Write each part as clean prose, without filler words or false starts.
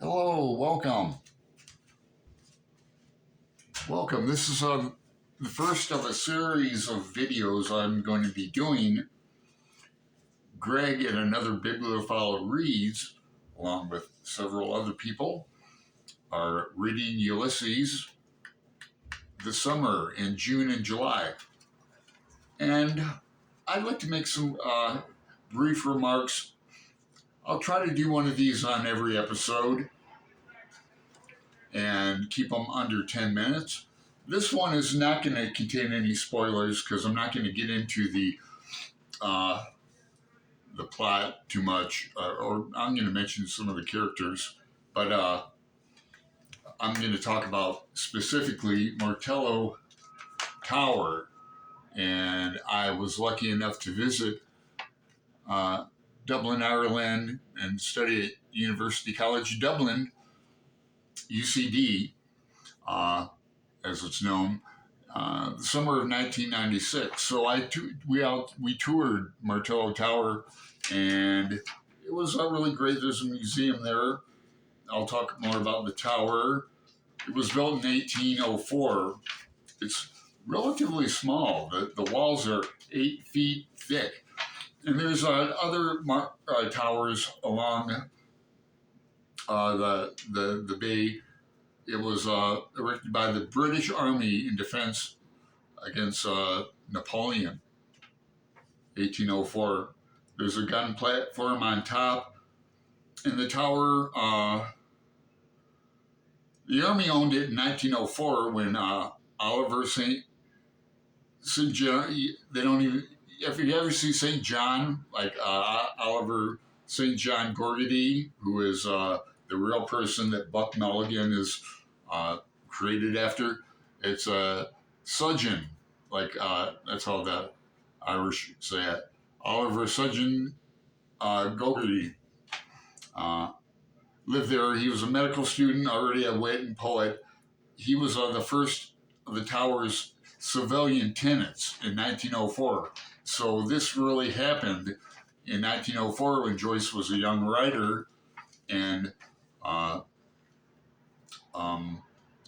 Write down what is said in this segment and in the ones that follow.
Hello, welcome. Welcome. This is the first of a series of videos I'm going to be doing. Greg and another bibliophile reads, along with several other people, are reading Ulysses this summer in June and July. And I'd like to make some brief remarks. I'll try to do one of these on every episode and keep them under 10 minutes. This one is not going to contain any spoilers because I'm not going to get into the plot too much, or I'm going to mention some of the characters, but I'm going to talk about specifically Martello Tower. And I was lucky enough to visit Dublin, Ireland, and study at University College Dublin, UCD, as it's known, the summer of 1996. So we toured Martello Tower, and it was really great. There's a museum there. I'll talk more about the tower. It was built in 1804. It's relatively small. The walls are 8 feet thick. And there's other towers along the bay. It was erected by the British Army in defense against Napoleon, 1804. There's a gun platform on top. And the tower, the Army owned it in 1904 when Oliver St. John, they don't even, if you ever see St. John, like Oliver St. John Gorgody, who is the real person that Buck Mulligan is created after, it's Sudgeon, like that's how the Irish say it. Oliver Sudgeon Gorgody lived there. He was a medical student, already a wit and poet. He was the first of the tower's civilian tenants in 1904. So this really happened in 1904 when Joyce was a young writer, and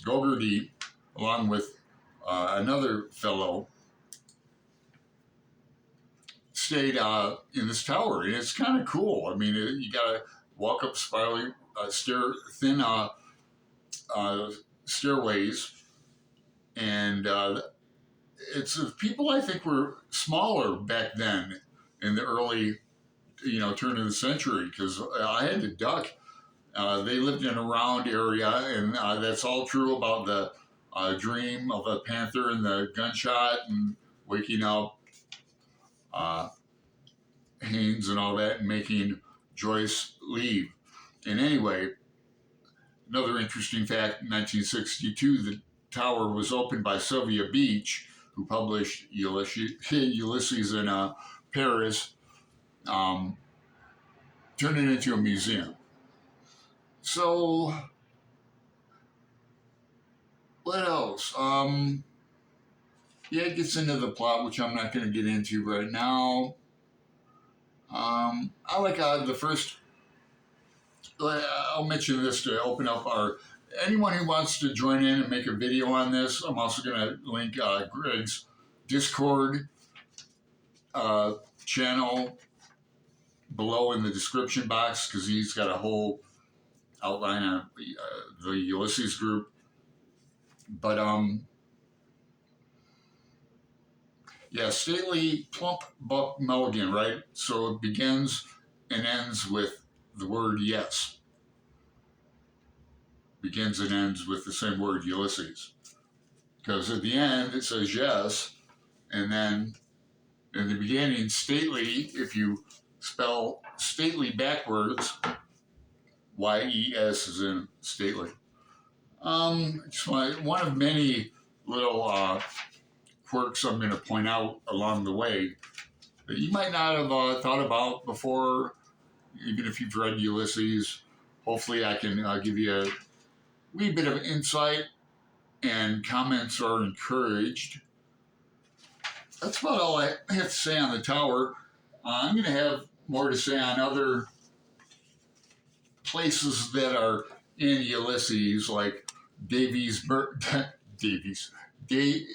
Gogarty, along with another fellow, stayed in this tower. And it's kind of cool. I mean, you got to walk up spiraling, thin stairways, and it's people I think were smaller back then in the early, turn of the century, because I had to duck. They lived in a round area, and that's all true about the dream of a panther and the gunshot and waking up Haynes and all that and making Joyce leave. And anyway, another interesting fact, in 1962, the tower was opened by Sylvia Beach, who published Ulysses in Paris, turned it into a museum. So, what else? It gets into the plot, which I'm not going to get into right now. I like the first, I'll mention this to open up anyone who wants to join in and make a video on this. I'm also going to link Greg's Discord channel below in the description box, because he's got a whole outline of the Ulysses group. But stately, plump Buck Mulligan, right? So it begins and ends with the word yes. Begins and ends with the same word, Ulysses. Because at the end it says yes, and then in the beginning, stately, if you spell stately backwards, Y-E-S is in stately. Just one of many little quirks I'm going to point out along the way that you might not have thought about before, even if you've read Ulysses. Hopefully I can give you a wee bit of insight, and comments are encouraged. That's about all I have to say on the tower. I'm going to have more to say on other places that are in Ulysses, like Davies, da-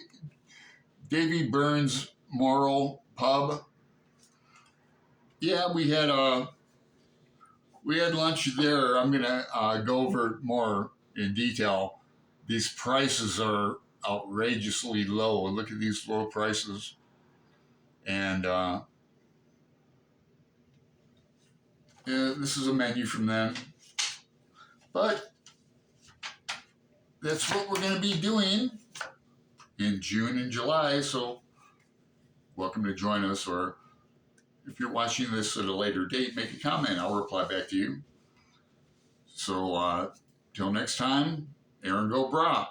Davy Burns Moral Pub. Yeah, we had lunch there. I'm gonna go over it more in detail. These prices are outrageously low. Look at these low prices, and yeah, this is a menu from them. But that's what we're going to be doing in June and July. So welcome to join us. Or if you're watching this at a later date, make a comment. I'll reply back to you. So till next time, Aaron Go Brah.